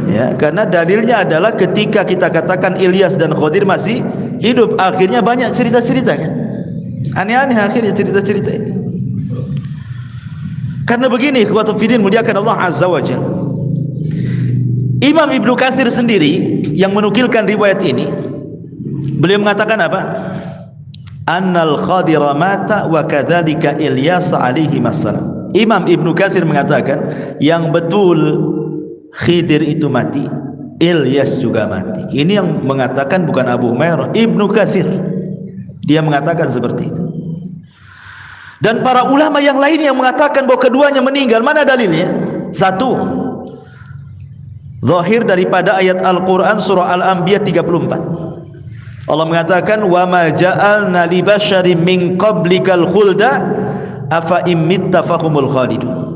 Ya, karena dalilnya adalah ketika kita katakan Ilyas dan Khadir masih hidup, akhirnya banyak cerita-cerita kan. Aneh-aneh akhirnya cerita-cerita itu. Karena begini, ikhwatul fillah muliakan Allah Azza wa Jalla. Imam Ibnu Katsir sendiri yang menukilkan riwayat ini, beliau mengatakan apa? Annal Khadira mata wa kadzalika Ilyas alaihi wassalam. Imam Ibnu Katsir mengatakan yang betul Khidir itu mati, Ilyas juga mati. Ini yang mengatakan bukan Abu Umairah, Ibnu Katsir. Dia mengatakan seperti itu. Dan para ulama yang lain yang mengatakan bahwa keduanya meninggal, mana dalilnya? Satu, zahir daripada ayat Al-Quran surah Al-Anbiya 34. Allah mengatakan, wa ma ja'alna li basyarin min qablikal khulda afa immitta fahumul khalidun.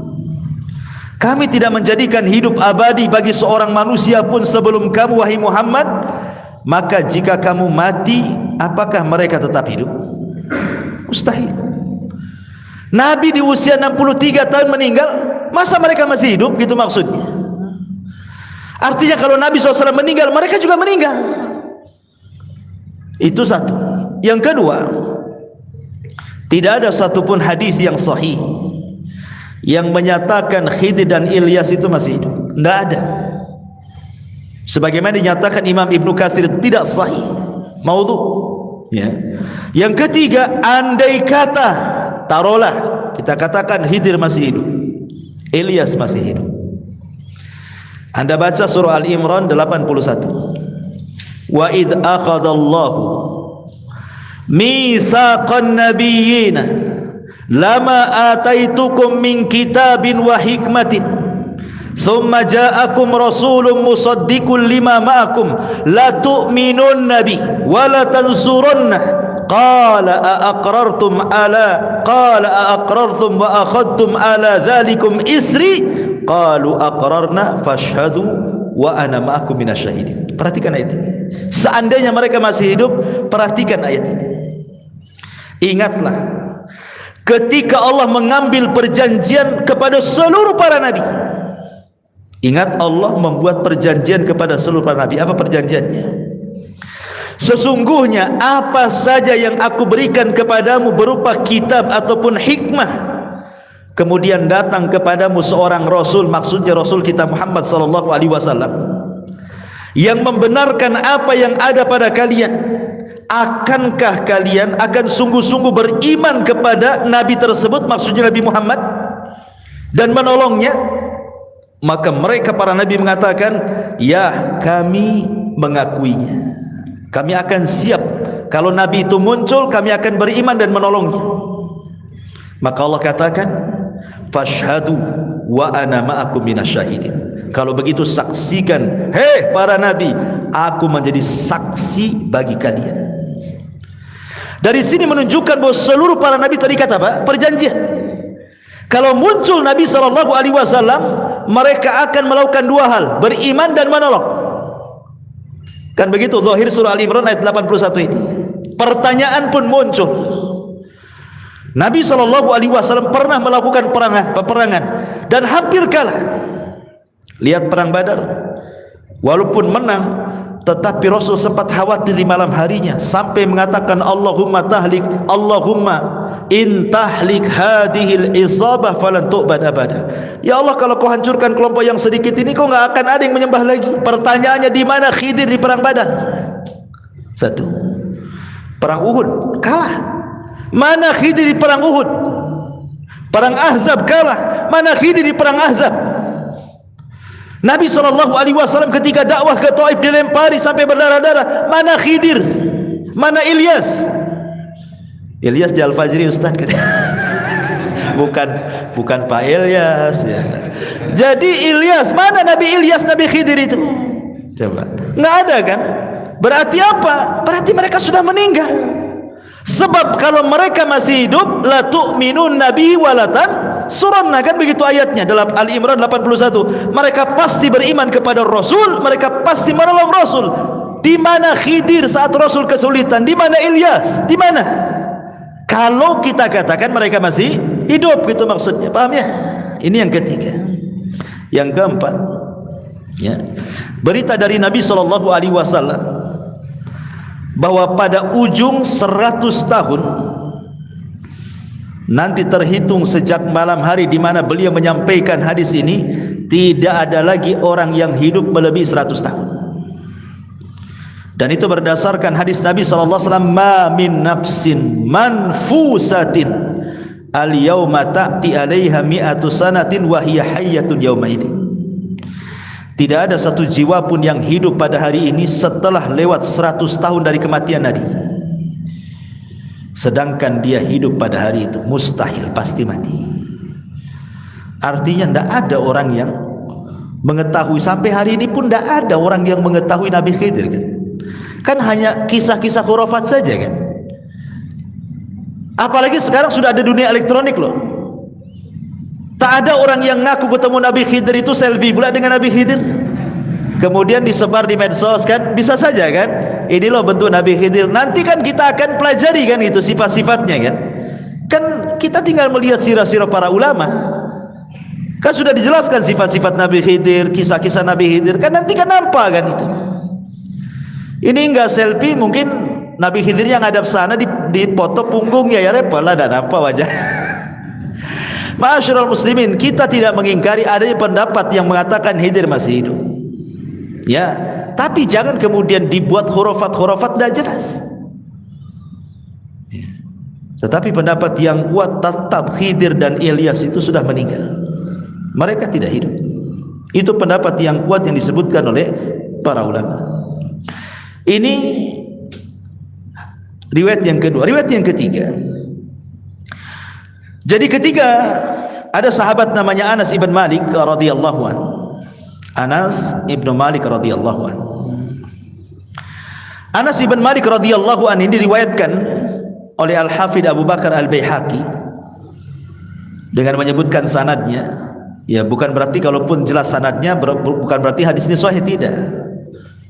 Kami tidak menjadikan hidup abadi bagi seorang manusia pun sebelum kamu wahai Muhammad, maka jika kamu mati apakah mereka tetap hidup? Mustahil. Nabi di usia 63 tahun meninggal, masa mereka masih hidup? Gitu maksudnya. Artinya kalau Nabi SAW meninggal, mereka juga meninggal. Itu satu. Yang kedua, tidak ada satupun hadis yang sahih yang menyatakan Khidir dan Ilyas itu masih hidup. Tidak ada. Sebagaimana dinyatakan Imam Ibnu Katsir tidak sahih, maudhu. Ya. Yang ketiga, andai kata, taruhlah kita katakan Khidir masih hidup, Ilyas masih hidup. Anda baca surah Al-Imran 81. Wa id akhadallahu mitsaqan nabiyyin lama ataitukum min kitabin wa hikmatin thumma ja'akum rasulun musaddiqun lima ma'akum la tu'minunna bi wa la tansurunna qala aqrartum wa akhadtum ala dhalikum isri qalu aqrarna fashhadu wa ana ma'akum minasyahidin. Perhatikan ayat ini. Seandainya mereka masih hidup, perhatikan ayat ini. Ingatlah ketika Allah mengambil perjanjian kepada seluruh para nabi. Ingat, Allah membuat perjanjian kepada seluruh para nabi. Apa perjanjiannya? Sesungguhnya apa saja yang aku berikan kepadamu berupa kitab ataupun hikmah, kemudian datang kepadamu seorang rasul, maksudnya rasul kita Muhammad sallallahu alaihi wasallam, yang membenarkan apa yang ada pada kalian, akankah kalian akan sungguh-sungguh beriman kepada nabi tersebut, maksudnya Nabi Muhammad, dan menolongnya? Maka mereka para nabi mengatakan, ya, kami mengakuinya, kami akan siap kalau nabi itu muncul, kami akan beriman dan menolongnya. Maka Allah katakan, fashhadu wa ana ma'akum minasyahidin. Kalau begitu saksikan, hei para nabi, aku menjadi saksi bagi kalian. Dari sini menunjukkan bahwa seluruh para nabi terikat apa? Perjanjian. Kalau muncul Nabi SAW, mereka akan melakukan dua hal, beriman dan menolong. Kan begitu zahir surah Al-Imran ayat 81 ini. Pertanyaan pun muncul. Nabi SAW pernah melakukan peperangan dan hampir kalah. Lihat perang Badar, walaupun menang, tetapi Rasul sempat khawatir di malam harinya sampai mengatakan, Allahumma in tahlik hadhil isabah falan tu'bad abada. Ya Allah, kalau kau hancurkan kelompok yang sedikit ini, kau enggak akan ada yang menyembah lagi. Pertanyaannya, di mana Khidir di perang Badar? Satu. Perang Uhud kalah. Mana Khidir di perang Uhud? Perang Ahzab kalah. Mana Khidir di perang Ahzab? Nabi SAW ketika dakwah ke Taif dilempari sampai berdarah-darah. Mana Khidir? Mana Ilyas? Ilyas di Al-Fajri Ustaz. bukan Pak Ilyas ya. Jadi Ilyas, mana Nabi Ilyas, Nabi Khidir itu? Coba, nggak ada kan? Berarti apa? Berarti mereka sudah meninggal. Sebab kalau mereka masih hidup, la tu'minun nabi walatan suranna, kan begitu ayatnya dalam Ali Imran 81. Mereka pasti beriman kepada Rasul, mereka pasti menolong Rasul. Di mana Khidir saat Rasul kesulitan? Di mana Ilyas? Di mana? Kalau kita katakan mereka masih hidup, gitu maksudnya. Paham ya? Ini yang ketiga. Yang keempat, ya, berita dari Nabi SAW bahwa pada ujung 100 tahun nanti terhitung sejak malam hari di mana beliau menyampaikan hadis ini, tidak ada lagi orang yang hidup melebihi 100 tahun. Dan itu berdasarkan hadis Nabi SAW, ma min nafsin manfusatin al-yawma ta'ti alaiha mi'atu sanatin wa hiya hayyatun yawma idin. Tidak ada satu jiwa pun yang hidup pada hari ini setelah lewat 100 tahun dari kematian Nabi, sedangkan dia hidup pada hari itu. Mustahil, pasti mati. Artinya tidak ada orang yang mengetahui. Sampai hari ini pun tidak ada orang yang mengetahui Nabi Khidir, kan hanya kisah-kisah khurafat saja kan. Apalagi sekarang sudah ada dunia elektronik loh. Tak ada orang yang ngaku ketemu Nabi Khidir itu selfie pula dengan Nabi Khidir, kemudian disebar di medsos kan. Bisa saja kan, ini loh bentuk Nabi Khidir. Nanti kan kita akan pelajari kan itu sifat-sifatnya kan. Kan kita tinggal melihat sirah-sirah para ulama, kan sudah dijelaskan sifat-sifat Nabi Khidir, kisah-kisah Nabi Khidir, kan nanti kan nampak kan itu. Ini enggak selfie, mungkin Nabi Khidirnya ngadap sana, dipoto punggungnya, ya repot lah, dan nampak wajah. Ma'asyiral muslimin, kita tidak mengingkari adanya pendapat yang mengatakan Khidir masih hidup, ya, tapi jangan kemudian dibuat khurafat-khurafat tidak jelas. Tetapi pendapat yang kuat tetap Khidir dan Ilyas itu sudah meninggal, mereka tidak hidup. Itu pendapat yang kuat yang disebutkan oleh para ulama. Ini riwayat yang kedua. Riwayat yang ketiga, jadi ketika ada sahabat namanya Anas ibn Malik radhiyallahu anhu. Anas ibn Malik radhiyallahu anhu. Anas ibn Malik radhiyallahu anhu ini diriwayatkan oleh Al-Hafidh Abu Bakar Al-Baihaqi dengan menyebutkan sanadnya. Ya, bukan berarti kalaupun jelas sanadnya bukan berarti hadis ini sahih, tidak.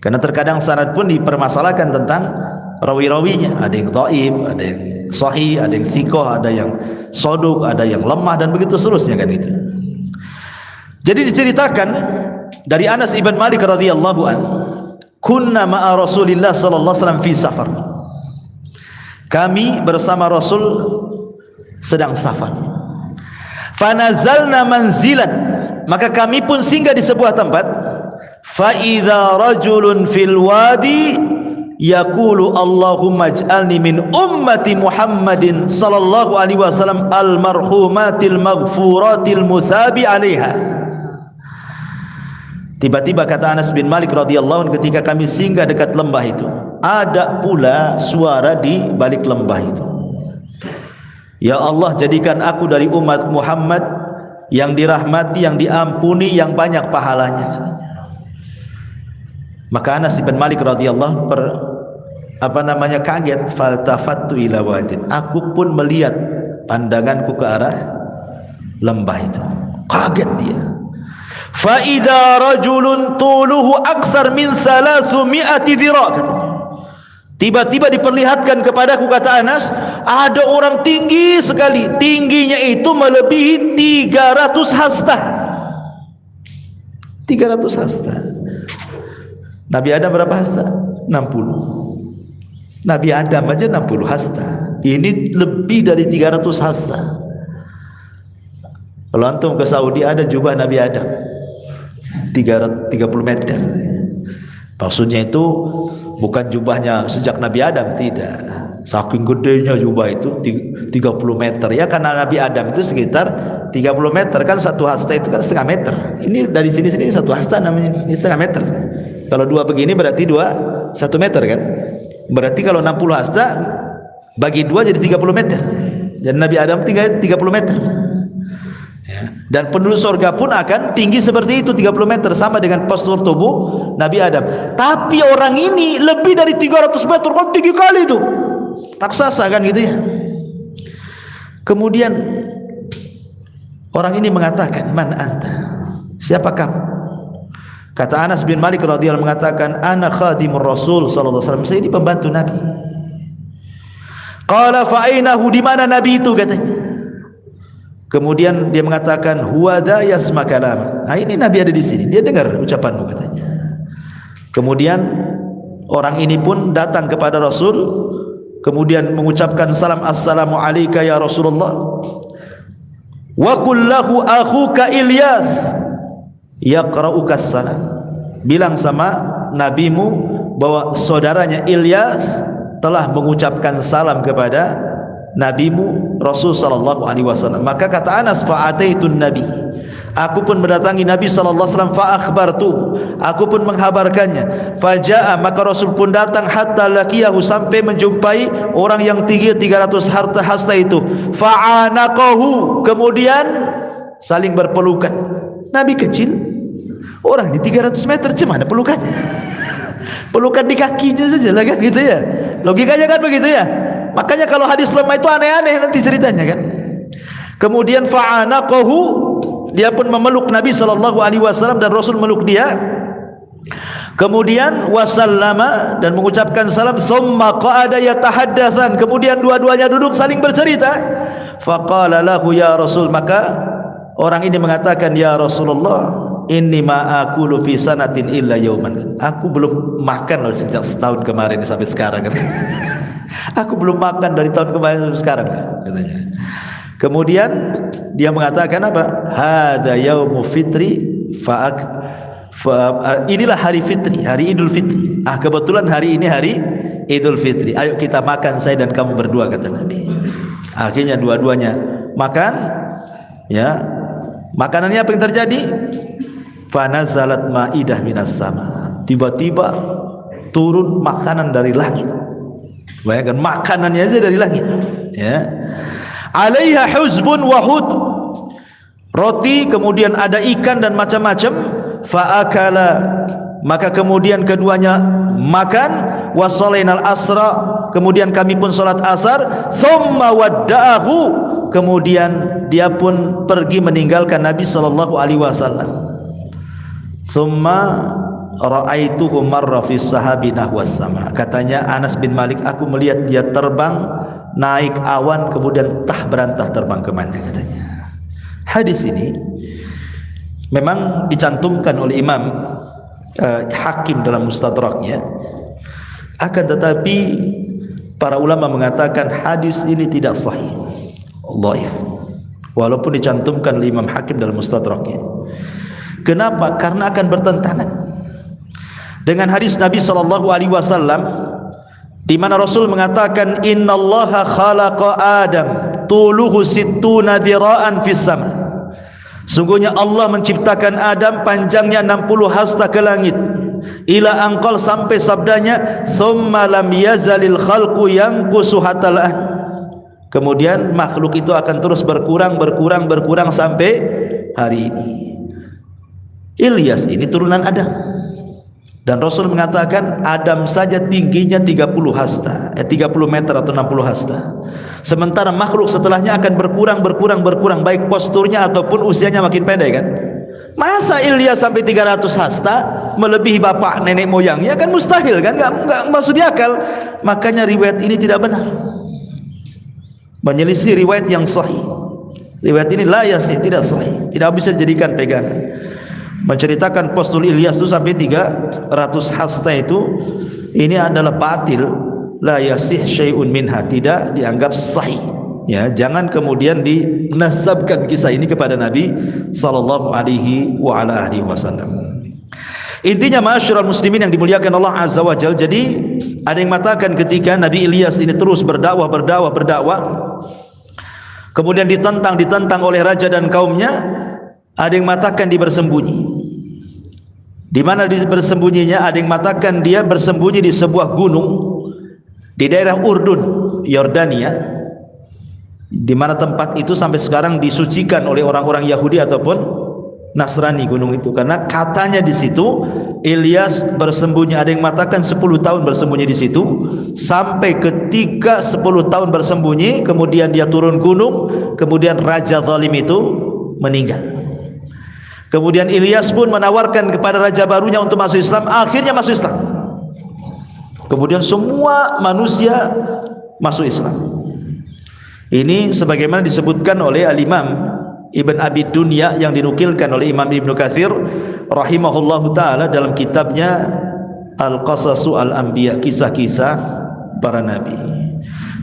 Karena terkadang sanad pun dipermasalahkan tentang rawi-rawinya. Ada yang dhaif, ada yang sahih, ada yang thiqah, ada yang soduk, ada yang lemah, dan begitu seterusnya kan itu. Jadi diceritakan dari Anas ibn Malik radhiyallahu anhu, kunna ma'a Rasulillah sallallahu alaihi wasallam fi safar. Kami bersama Rasul sedang safar. Fanazalna manzilan, maka kami pun singgah di sebuah tempat. Fa idza rajulun fil wadi yaqulu Allahumma ij'alni min ummati Muhammadin sallallahu alaihi wasallam al-marhumatil maghfuratil muthabi 'alaiha. Tiba-tiba kata Anas bin Malik radhiyallahu anhu, ketika kami singgah dekat lembah itu, ada pula suara di balik lembah itu, ya Allah, jadikan aku dari umat Muhammad yang dirahmati, yang diampuni, yang banyak pahalanya. Maka Anas bin Malik radhiyallahu kaget. Faltafattu ila wadin, aku pun melihat, pandanganku ke arah lembah itu. Kaget dia. Fa idza rajulun tuluhu aksar min 300 dhira', katanya. Tiba-tiba diperlihatkan kepadaku, kata Anas, ada orang tinggi sekali, tingginya itu melebihi 300 hasta. 300 hasta. Nabi Adam berapa hasta? 60. Nabi Adam aja 60 hasta. Ini lebih dari 300 hasta. Kalau antum ke Saudi, ada jubah Nabi Adam 30 meter. Maksudnya itu bukan jubahnya sejak Nabi Adam, tidak. Saking gedenya jubah itu 30 meter ya, karena Nabi Adam itu sekitar 30 meter kan, satu hasta itu kan setengah meter. Ini dari sini satu hasta namanya, ini setengah meter. Kalau dua begini berarti 1 meter kan. Berarti kalau 60 hasta bagi 2 jadi 30 meter. Dan Nabi Adam tinggal 30 meter. Ya. Dan penduduk surga pun akan tinggi seperti itu 30 meter, sama dengan postur tubuh Nabi Adam. Tapi orang ini lebih dari 300 meter, kan tinggi kali itu. Raksasa kan gitu ya. Kemudian orang ini mengatakan, "Man anta?" Siapa kamu? Kata Anas bin Malik radhiyallahu mengatakan, "Ana khadimur Rasul sallallahu alaihi wasallam." Saya ini pembantu Nabi. Qala fa ainahu, di mana Nabi itu katanya. Kemudian dia mengatakan, "Huwa dha yasma kalam." Nah, ini Nabi ada di sini, dia dengar ucapanmu katanya. Kemudian orang ini pun datang kepada Rasul, kemudian mengucapkan salam, "Assalamu alayka ya Rasulullah. Wa qul lahu akhuka Ilyas yaqra'uka salam." Bilang sama nabimu bahwa saudaranya Ilyas telah mengucapkan salam kepada nabimu Rasul sallallahu alaihi wasallam. Maka kata Anas, "Fa'ataitun nabi." Aku pun mendatangi Nabi sallallahu alaihi wasallam, fa akhbartu, aku pun menghabarkannya. Faja'a, maka Rasul pun datang, hatta laqiyahu, sampai menjumpai orang yang tinggi 300 hasta itu. Fa'anaqahu, kemudian saling berpelukan. Nabi kecil, orang di 300 meter, gimana pelukan? Pelukan di kakinya saja lah kan gitu ya. Logikanya kan begitu ya. Makanya kalau hadis lemah itu aneh-aneh nanti ceritanya kan. Kemudian fa'anaqahu, dia pun memeluk Nabi sallallahu alaihi wasallam dan Rasul meluk dia. Kemudian wasallama, dan mengucapkan salam. Thumma qa'ada yatahaddatsan, kemudian dua-duanya duduk saling bercerita. Faqala lahu ya Rasul, maka orang ini mengatakan, "Ya Rasulullah, inni ma aqulu fi sanatin illa yauman." Aku belum makan loh sejak setahun kemarin sampai sekarang. Aku belum makan dari tahun kemarin sampai sekarang katanya. Kemudian dia mengatakan apa? Hada yaumu fitri inilah hari fitri, hari Idul Fitri. Kebetulan hari ini hari Idul Fitri. Ayo kita makan, saya dan kamu berdua, kata Nabi. Akhirnya dua-duanya makan. Ya, makanannya apa yang terjadi? Fanazalat ma'idah minas sama. Tiba-tiba turun makanan dari langit. Bayangkan, makanannya aja dari langit. Ya. Alaiha huzbun wahud, roti, kemudian ada ikan dan macam-macam. Fa'akala, maka kemudian keduanya makan. Wasolainal asra, kemudian kami pun salat asar. Thumma wadda'ahu, kemudian dia pun pergi meninggalkan Nabi sallallahu alaihi wasallam. Thumma ra'aituhu marra fi sahabi nahwas sama. Katanya Anas bin Malik, aku melihat dia terbang naik awan, kemudian berantah terbang kemana katanya. Hadis ini memang dicantumkan oleh Imam Hakim dalam Mustadraknya, akan tetapi para ulama mengatakan hadis ini tidak sahih, dhaif, walaupun dicantumkan oleh Imam Hakim dalam Mustadraknya. Kenapa? Karena akan bertentangan dengan hadis Nabi sallallahu alaihi wasallam di mana Rasul mengatakan, innallaha khalaqa Adam tuluhu sittuna dhira'an fis sama. Sungguhnya Allah menciptakan Adam, panjangnya 60 hasta ke langit. Ila angqal, sampai sabdanya, thumma lam yazalil khalqu yanqusu hatal an. Kemudian makhluk itu akan terus berkurang sampai hari ini. Ilyas ini turunan Adam. Dan Rasul mengatakan Adam saja tingginya 30 hasta, 30 meter atau 60 hasta. Sementara makhluk setelahnya akan berkurang, baik posturnya ataupun usianya makin pendek kan. Masa Ilyas sampai 300 hasta melebihi bapak nenek moyangnya, kan mustahil kan, enggak masuk di akal. Makanya riwayat ini tidak benar, menyelisih riwayat yang sahih. Riwayat ini la yasih, tidak sahih, tidak bisa dijadikan pegangan. Menceritakan postur Ilyas itu sampai 300 hasta itu, ini adalah batil, la yasih syai'un minha, tidak dianggap sahih. Ya, jangan kemudian dinasabkan kisah ini kepada Nabi sallallahu alaihi wa ala alihi wasallam. Intinya ma'asyiral muslimin yang dimuliakan Allah Azza wa Jalla, jadi ada yang mengatakan ketika Nabi Ilyas ini terus berdakwah, kemudian ditentang oleh raja dan kaumnya, ada yang mengatakan dia bersembunyi. Di mana dia bersembunyinya? Ada yang mengatakan dia bersembunyi di sebuah gunung di daerah Urdun, Yordania, di mana tempat itu sampai sekarang disucikan oleh orang-orang Yahudi ataupun Nasrani gunung itu, karena katanya di situ Ilyas bersembunyi. Ada yang mengatakan 10 tahun bersembunyi di situ, sampai ketika 10 tahun bersembunyi kemudian dia turun gunung, kemudian raja zalim itu meninggal. Kemudian Ilyas pun menawarkan kepada raja barunya untuk masuk Islam, akhirnya masuk Islam. Kemudian semua manusia masuk Islam. Ini sebagaimana disebutkan oleh Al-Imam Ibn Abi Dunya yang dinukilkan oleh Imam Ibn Katsir rahimahullahu ta'ala dalam kitabnya Al-Qasasu Al-Anbiya, kisah-kisah para nabi.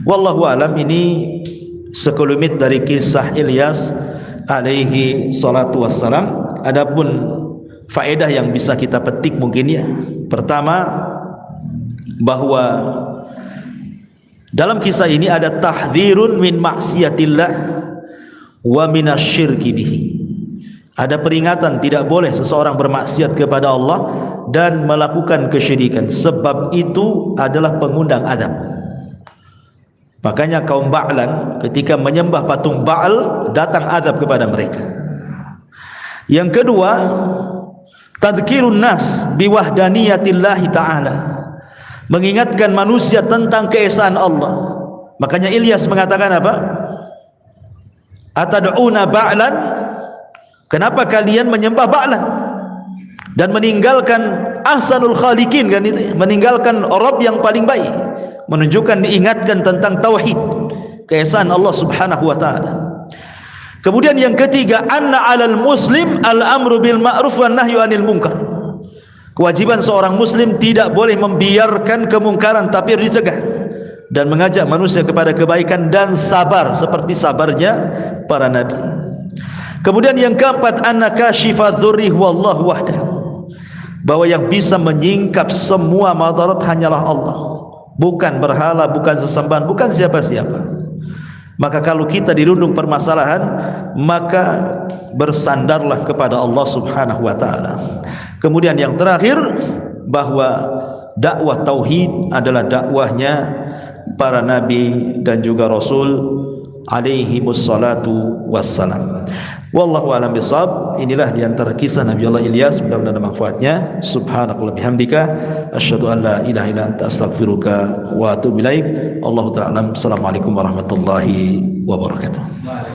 Wallahu alam, ini sekelumit dari kisah Ilyas alaihi salatu wassalam. Adapun faedah yang bisa kita petik mungkin ya, pertama, bahwa dalam kisah ini ada tahdzirun min maksiatillah wa minasyirki bihi. Ada peringatan tidak boleh seseorang bermaksiat kepada Allah dan melakukan kesyirikan, sebab itu adalah pengundang adab. Makanya kaum Ba'lan ketika menyembah patung Ba'al, datang adab kepada mereka. Yang kedua, tadzkirun nas biwahdaniyatillahi ta'ala, mengingatkan manusia tentang keesaan Allah. Makanya Ilyas mengatakan apa? Atad'una ba'lan, kenapa kalian menyembah Ba'lan dan meninggalkan ahsanul khaliqin, kan itu, meninggalkan Rabb yang paling baik, menunjukkan diingatkan tentang tauhid, keesaan Allah Subhanahu wa taala. Kemudian yang ketiga, anna 'alal muslim al-amru bil ma'ruf wan nahyu 'anil munkar. Kewajiban seorang muslim tidak boleh membiarkan kemungkaran, tapi harus dicegah dan mengajak manusia kepada kebaikan dan sabar seperti sabarnya para nabi. Kemudian yang keempat, annaka syifadzurri wallahu wahdah, bahwa yang bisa menyingkap semua madarat hanyalah Allah, bukan berhala, bukan sesembahan, bukan siapa-siapa. Maka kalau kita dirundung permasalahan, maka bersandarlah kepada Allah Subhanahu wa taala. Kemudian yang terakhir, bahwa dakwah tauhid adalah dakwahnya para nabi dan juga rasul alaihi wassalatu wassalam. Wallahu a'lam bishawab. Inilah di antara kisah Nabi Allah Ilyas, mudah-mudahan ada manfaatnya. Subhanakallah bihamdika asyhadu an la ilaha illa anta astaghfiruka wa atubu ilaik. Allahu ta'ala. Assalamualaikum warahmatullahi wabarakatuh.